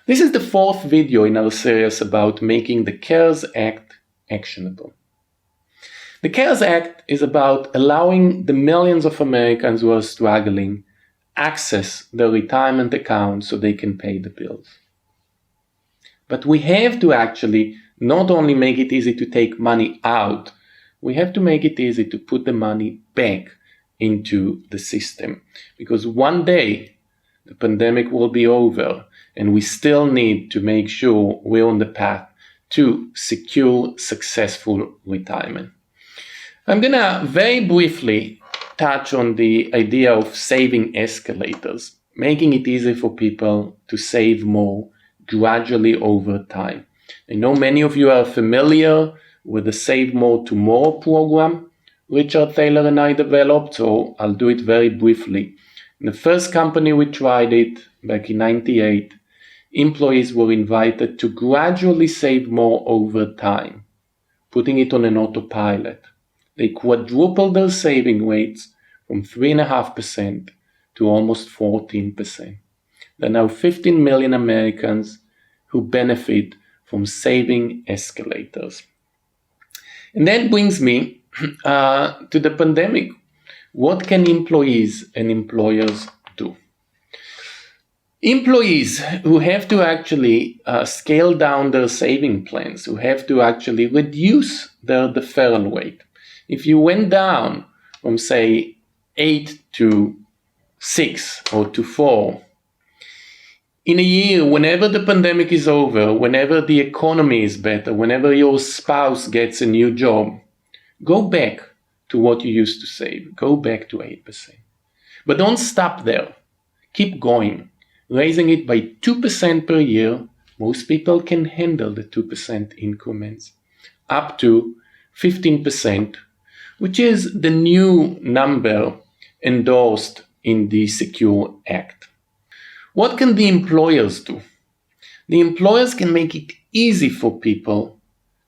This is the fourth video in our series about making the CARES Act actionable. The CARES Act is about allowing the millions of Americans who are struggling access their retirement accounts so they can pay the bills. But we have to actually not only make it easy to take money out, we have to make it easy to put the money back into the system. Because one day the pandemic will be over and we still need to make sure we're on the path to secure, successful retirement. I'm going to very briefly touch on the idea of saving escalators, making it easy for people to save more gradually over time. I know many of you are familiar with the Save More Tomorrow program Richard Thaler and I developed, so I'll do it very briefly. In the first company we tried it back in '98, employees were invited to gradually save more over time, putting it on an autopilot. They quadrupled their saving rates from 3.5% to almost 14%. There are now 15 million Americans who benefit from saving escalators. And that brings me to the pandemic. What can employees and employers do? Employees who have to actually scale down their saving plans, who have to actually reduce their deferral rate. If you went down from, say, 8 to 6 or to 4, in a year, whenever the pandemic is over, whenever the economy is better, whenever your spouse gets a new job, go back to what you used to save. Go back to 8%. But don't stop there. Keep going. Raising it by 2% per year. Most people can handle the 2% increments. Up to 15%, which is the new number endorsed in the Secure Act. What can the employers do? The employers can make it easy for people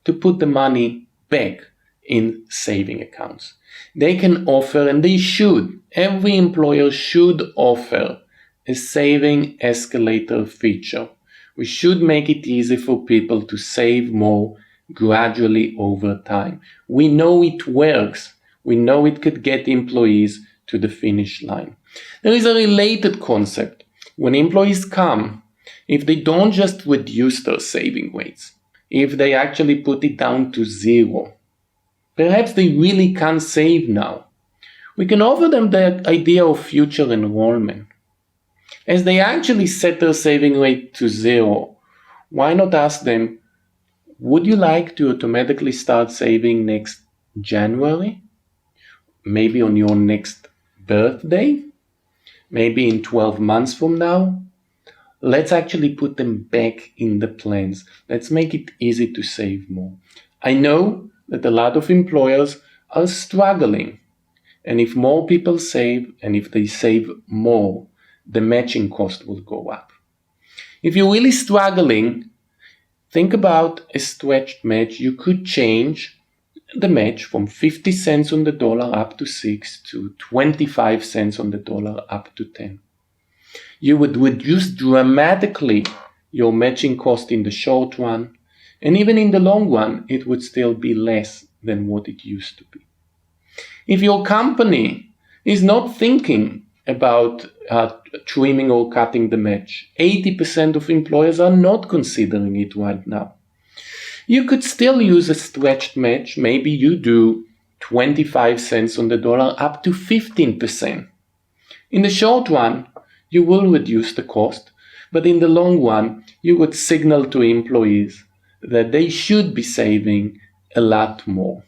to put the money back in saving accounts. They can offer, and they should, every employer should offer a saving escalator feature. We should make it easy for people to save more gradually over time. We know it works. We know it could get employees to the finish line. There is a related concept. When employees come, if they don't just reduce their saving rates, if they actually put it down to 0, perhaps they really can't save now, we can offer them the idea of future enrollment. As they actually set their saving rate to 0, why not ask them, would you like to automatically start saving next January? Maybe on your next birthday? Maybe in 12 months from now? Let's actually put them back in the plans. Let's make it easy to save more. I know that a lot of employers are struggling. And if more people save, and if they save more, the matching cost will go up. If you're really struggling, think about a stretched match. You could change the match from 50 cents on the dollar up to 6 to 25 cents on the dollar up to 10. You would reduce dramatically your matching cost in the short run, and even in the long run, it would still be less than what it used to be. If your company is not thinking about trimming or cutting the match, 80% of employers are not considering it right now. You could still use a stretched match. Maybe you do 25 cents on the dollar up to 15%. In the short run, you will reduce the cost, but in the long run, you would signal to employees that they should be saving a lot more.